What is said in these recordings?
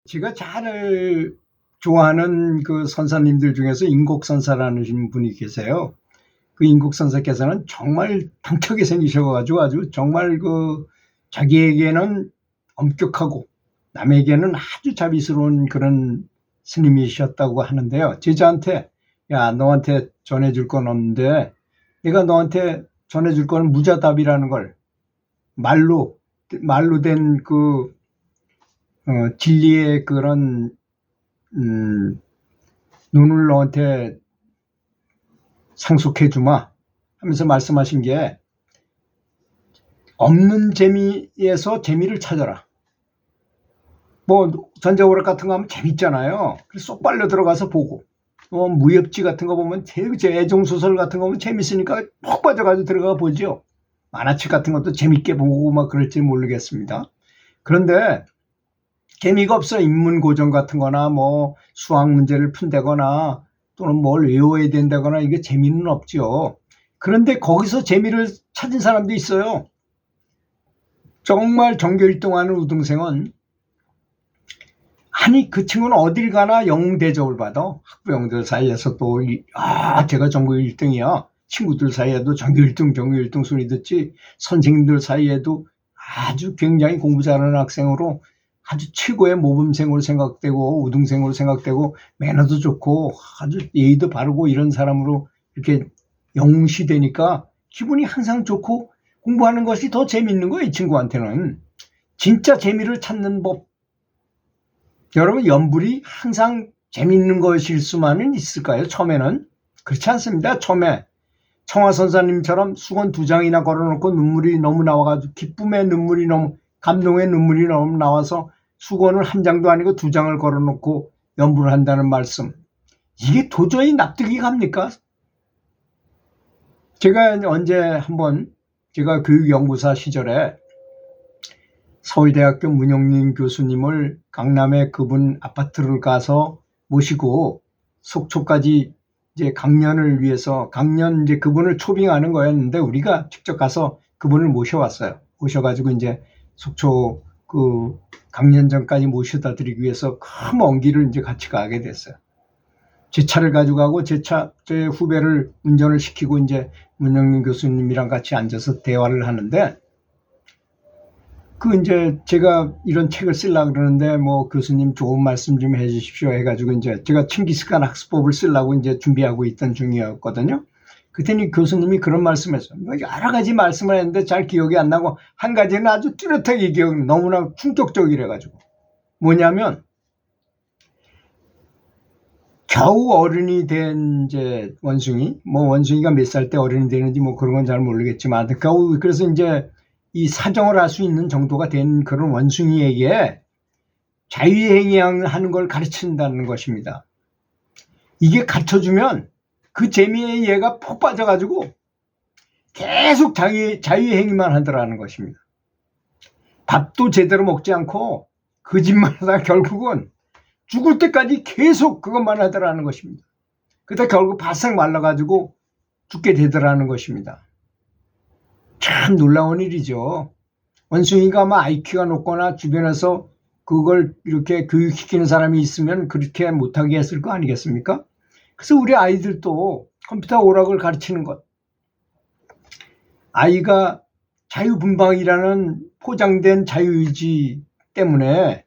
제가 잘 좋아하는 그 선사님들 중에서 인곡선사라는 분이 계세요. 그 인곡선사께서는 정말 당차게 생기셔가지고 아주 정말 그 자기에게는 엄격하고 남에게는 아주 자비스러운 그런 스님이셨다고 하는데요. 제자한테 야, 너한테 전해줄 건 없는데 내가 너한테 전해줄 건 무자답이라는 걸 말로 된 그 진리의 그런 눈을 너한테 상속해 주마 하면서 말씀하신 게, 없는 재미에서 재미를 찾아라. 뭐 전자오락 같은 거 하면 재밌잖아요. 그래서 쏙 빨려 들어가서 보고, 무협지 같은 거 보면, 애정소설 같은 거 보면 재밌으니까 푹 빠져가지고 들어가 보죠. 만화책 같은 것도 재밌게 보고 막 그럴지 모르겠습니다. 그런데 재미가 없어. 인문 고전 같은 거나 뭐 수학 문제를 푼다거나 또는 뭘 외워야 된다거나 이게 재미는 없죠. 그런데 거기서 재미를 찾은 사람도 있어요. 정말 전교 1등하는 우등생은, 아니 그 친구는 어딜 가나 영웅 대접을 받아. 학부형들 사이에서 또 제가 전교 1등이야. 친구들 사이에도 전교 1등 소리 듣지, 선생님들 사이에도 아주 굉장히 공부 잘하는 학생으로 아주 최고의 모범생으로 생각되고 우등생으로 생각되고 매너도 좋고 아주 예의도 바르고 이런 사람으로 이렇게 영웅시되니까 기분이 항상 좋고 공부하는 것이 더 재밌는 거예요. 이 친구한테는 진짜 재미를 찾는 법. 여러분, 연불이 항상 재밌는 것일 수만은 있을까요? 처음에는 그렇지 않습니다. 처음에 청화선사님처럼 수건 2장이나 걸어놓고 눈물이 너무 나와가지고, 기쁨의 눈물이 너무, 감동의 눈물이 너무 나와서 수건을 1장도 아니고 2장을 걸어놓고 연불을 한다는 말씀, 이게 도저히 납득이 갑니까? 제가 언제 한번, 제가 교육연구사 시절에 서울대학교 문영린 교수님을 강남에 그분 아파트를 가서 모시고 속초까지 이제 강연을 위해서, 강연 이제 그분을 초빙하는 거였는데 우리가 직접 가서 그분을 모셔왔어요. 모셔가지고 이제 속초 그 강연장까지 모셔다 드리기 위해서 큰 먼 길을 이제 같이 가게 됐어요. 제 차를 가지고 가고 제 후배를 운전을 시키고 이제 문영린 교수님이랑 같이 앉아서 대화를 하는데, 이제 제가 이런 책을 쓰려고 그러는데 뭐 교수님 좋은 말씀 좀 해주십시오 해가지고 이제 제가 칭기스칸 학습법을 쓰려고 이제 준비하고 있던 중이었거든요. 그랬더니 교수님이 그런 말씀했어요. 여러 가지 말씀을 했는데 잘 기억이 안 나고 한 가지는 아주 뚜렷하게 기억이, 너무나 충격적이래가지고, 뭐냐면 겨우 어른이 된 이제 원숭이, 뭐 원숭이가 몇 살 때 어른이 되는지 뭐 그런 건 잘 모르겠지만 겨우, 그래서 이제 이 사정을 할 수 있는 정도가 된 그런 원숭이에게 자유행위하는 걸 가르친다는 것입니다. 이게 가르쳐주면 그 재미에 얘가 푹 빠져가지고 계속 자유행위만 하더라는 것입니다. 밥도 제대로 먹지 않고 거짓말 하다가 결국은 죽을 때까지 계속 그것만 하더라는 것입니다. 그러다 결국 바싹 말라가지고 죽게 되더라는 것입니다. 참 놀라운 일이죠. 원숭이가 아마 IQ가 높거나 주변에서 그걸 이렇게 교육시키는 사람이 있으면 그렇게 못하게 했을 거 아니겠습니까? 그래서 우리 아이들도 컴퓨터 오락을 가르치는 것, 아이가 자유분방이라는 포장된 자유의지 때문에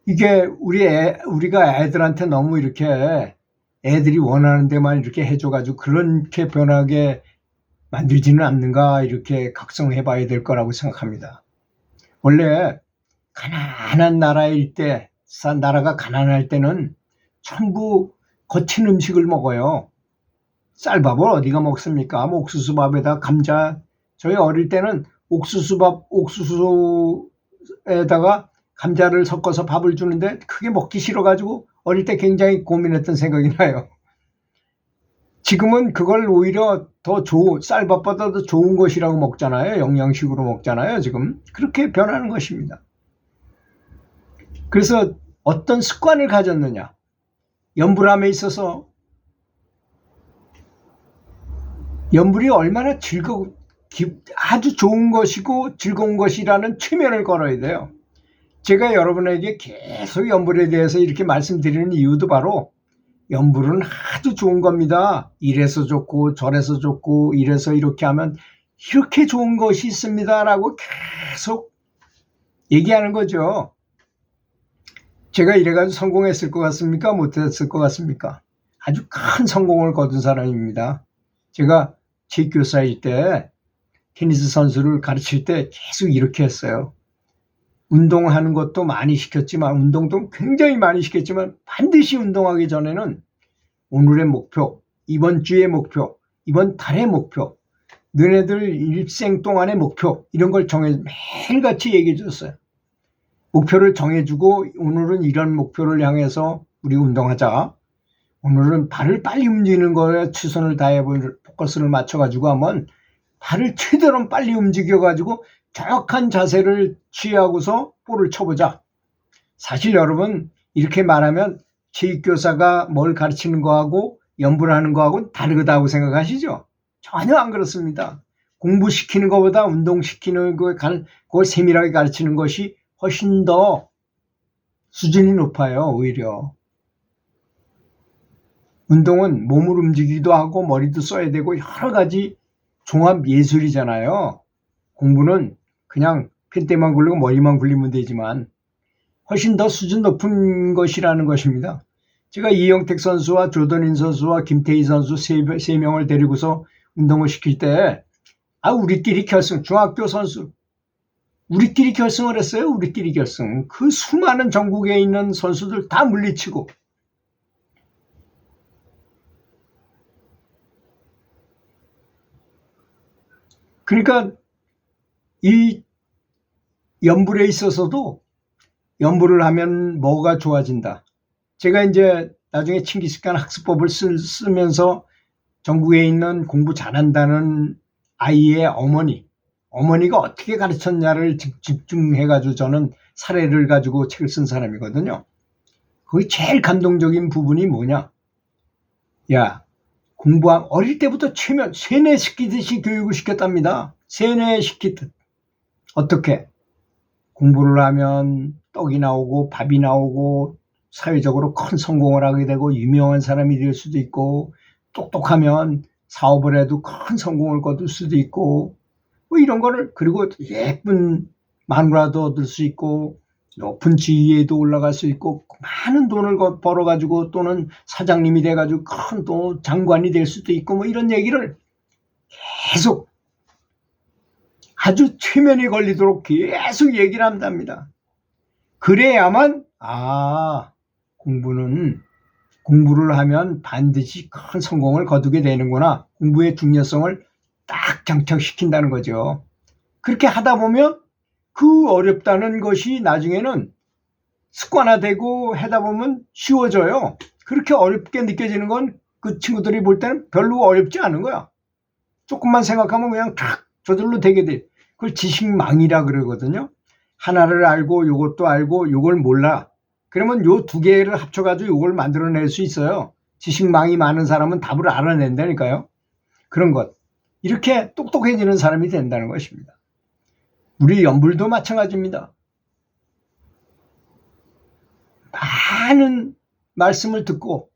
이게 우리가 애들한테 너무 이렇게 애들이 원하는 데만 이렇게 해줘가지고 그렇게 변하게 만들지는 않는가, 이렇게 각성해 봐야 될 거라고 생각합니다. 원래 가난한 나라일 때, 나라가 가난할 때는 전부 거친 음식을 먹어요. 쌀밥을 어디가 먹습니까? 뭐 옥수수밥에다 감자, 저희 어릴 때는 옥수수에다가 감자를 섞어서 밥을 주는데 그게 먹기 싫어가지고 어릴 때 굉장히 고민했던 생각이 나요. 지금은 그걸 오히려 더 쌀밥보다 더 좋은 것이라고 먹잖아요. 영양식으로 먹잖아요. 지금 그렇게 변하는 것입니다. 그래서 어떤 습관을 가졌느냐, 연불함에 있어서 연불이 얼마나 아주 좋은 것이고 즐거운 것이라는 최면을 걸어야 돼요. 제가 여러분에게 계속 연불에 대해서 이렇게 말씀드리는 이유도 바로 연불은 아주 좋은 겁니다. 이래서 좋고 저래서 좋고 이래서 이렇게 하면 이렇게 좋은 것이 있습니다 라고 계속 얘기하는 거죠. 제가 이래가지고 성공했을 것 같습니까? 못했을 것 같습니까? 아주 큰 성공을 거둔 사람입니다. 제가 체육교사일 때 테니스 선수를 가르칠 때 계속 이렇게 했어요. 운동하는 것도 많이 시켰지만, 운동도 굉장히 많이 시켰지만 반드시 운동하기 전에는 오늘의 목표, 이번 주의 목표, 이번 달의 목표, 너네들 일생 동안의 목표, 이런 걸 매일같이 얘기해 줬어요. 목표를 정해주고 오늘은 이런 목표를 향해서 우리 운동하자. 오늘은 발을 빨리 움직이는 거에 최선을 다해 포커스를 맞춰가지고 하면 발을 최대로 빨리 움직여가지고 정확한 자세를 취하고서 볼을 쳐보자. 사실 여러분 이렇게 말하면 체육교사가 뭘 가르치는 거하고 연구를 하는 거하고는 다르다고 생각하시죠? 전혀 안 그렇습니다. 공부시키는 것보다 운동시키는 그걸 세밀하게 가르치는 것이 훨씬 더 수준이 높아요. 오히려 운동은 몸을 움직이기도 하고 머리도 써야 되고 여러 가지 종합 예술이잖아요. 공부는 그냥 펜대만 굴리고 머리만 굴리면 되지만 훨씬 더 수준 높은 것이라는 것입니다. 제가 이영택 선수와 조던인 선수와 김태희 선수 세 명을 데리고서 운동을 시킬 때 우리끼리 결승, 중학교 선수 우리끼리 결승을 했어요. 우리끼리 결승. 그 수많은 전국에 있는 선수들 다 물리치고 그러니까 이 연불에 있어서도 연불을 하면 뭐가 좋아진다. 제가 이제 나중에 칭기스칸 학습법을 쓰면서 전국에 있는 공부 잘한다는 아이의 어머니가 어떻게 가르쳤냐를 집중해가지고 저는 사례를 가지고 책을 쓴 사람이거든요. 거기 제일 감동적인 부분이 뭐냐? 야, 어릴 때부터 세뇌시키듯이 교육을 시켰답니다. 세뇌시키듯. 어떻게? 공부를 하면 떡이 나오고 밥이 나오고 사회적으로 큰 성공을 하게 되고 유명한 사람이 될 수도 있고 똑똑하면 사업을 해도 큰 성공을 거둘 수도 있고 뭐 이런 거를 그리고 예쁜 마누라도 얻을 수 있고 높은 지위에도 올라갈 수 있고 많은 돈을 벌어가지고 또는 사장님이 돼가지고 큰 또 장관이 될 수도 있고 뭐 이런 얘기를 계속 아주 최면이 걸리도록 계속 얘기를 한답니다. 그래야만 공부를 하면 반드시 큰 성공을 거두게 되는구나. 공부의 중요성을 딱 장착시킨다는 거죠. 그렇게 하다 보면 그 어렵다는 것이 나중에는 습관화되고 하다 보면 쉬워져요. 그렇게 어렵게 느껴지는 건 그 친구들이 볼 때는 별로 어렵지 않은 거야. 조금만 생각하면 그냥 탁 저절로 되게 돼. 그걸 지식망이라 그러거든요. 하나를 알고 요것도 알고 요걸 몰라. 그러면 요 두 개를 합쳐가지고 요걸 만들어낼 수 있어요. 지식망이 많은 사람은 답을 알아낸다니까요. 그런 것. 이렇게 똑똑해지는 사람이 된다는 것입니다. 우리 연불도 마찬가지입니다. 많은 말씀을 듣고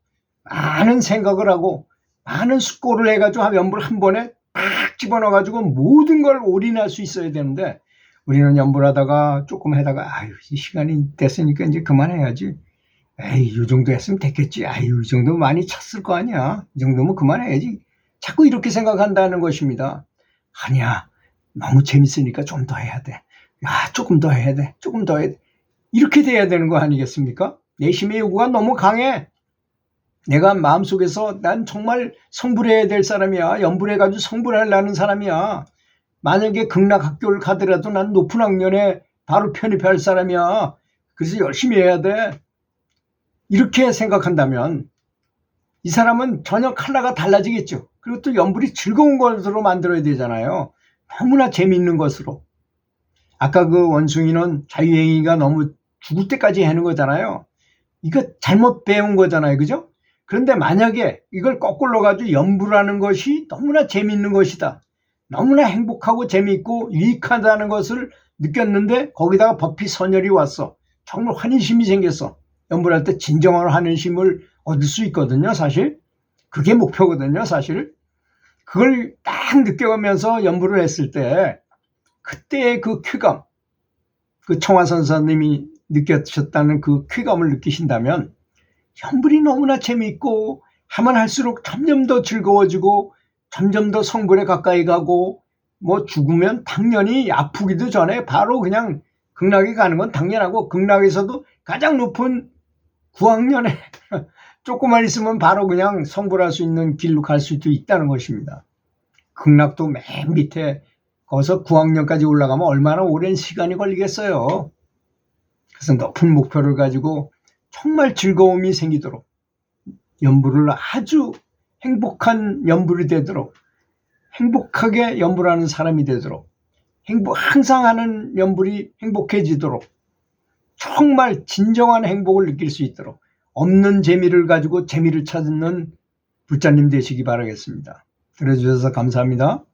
많은 생각을 하고 많은 숙고를 해가지고 연불 한 번에 딱 집어넣어가지고 모든 걸 올인할 수 있어야 되는데 우리는 연불하다가 조금 하다가 시간이 됐으니까 이제 그만해야지. 이 정도 했으면 됐겠지. 이 정도 많이 찼을 거 아니야. 이 정도면 그만해야지. 자꾸 이렇게 생각한다는 것입니다. 아니야. 너무 재밌으니까 좀 더 해야 돼. 조금 더 해야 돼. 조금 더 해야 돼. 이렇게 돼야 되는 거 아니겠습니까? 내심의 요구가 너무 강해. 내가 마음속에서 난 정말 성불해야 될 사람이야. 연불해가지고 성불하려는 사람이야. 만약에 극락학교를 가더라도 난 높은 학년에 바로 편입할 사람이야. 그래서 열심히 해야 돼. 이렇게 생각한다면 이 사람은 전혀 컬러가 달라지겠죠. 그리고 또 연불이 즐거운 것으로 만들어야 되잖아요. 너무나 재미있는 것으로. 아까 그 원숭이는 자유행위가 너무 죽을 때까지 하는 거잖아요. 이거 잘못 배운 거잖아요. 그죠? 그런데 만약에 이걸 거꾸로 가지고 연불하는 것이 너무나 재미있는 것이다. 너무나 행복하고 재미있고 유익하다는 것을 느꼈는데 거기다가 법피 선열이 왔어. 정말 환희심이 생겼어. 연불할 때 진정한 환희심을 얻을 수 있거든요, 사실. 그게 목표거든요, 사실. 그걸 딱 느껴가면서 연불을 했을 때 그때의 그 쾌감, 그 청화 선사님이 느꼈었다는 그 쾌감을 느끼신다면 연불이 너무나 재미있고 하면 할수록 점점 더 즐거워지고 점점 더 성불에 가까이 가고 뭐 죽으면 당연히 아프기도 전에 바로 그냥 극락에 가는 건 당연하고 극락에서도 가장 높은 구학년에 조금만 있으면 바로 그냥 성불할 수 있는 길로 갈 수도 있다는 것입니다. 극락도 맨 밑에 거기서 구학년까지 올라가면 얼마나 오랜 시간이 걸리겠어요. 그래서 높은 목표를 가지고 정말 즐거움이 생기도록 연불을 아주 행복한 연불이 되도록 행복하게 연불하는 사람이 되도록 항상 하는 연불이 행복해지도록 정말 진정한 행복을 느낄 수 있도록 없는 재미를 가지고 재미를 찾는 불자님 되시기 바라겠습니다. 들어주셔서 감사합니다.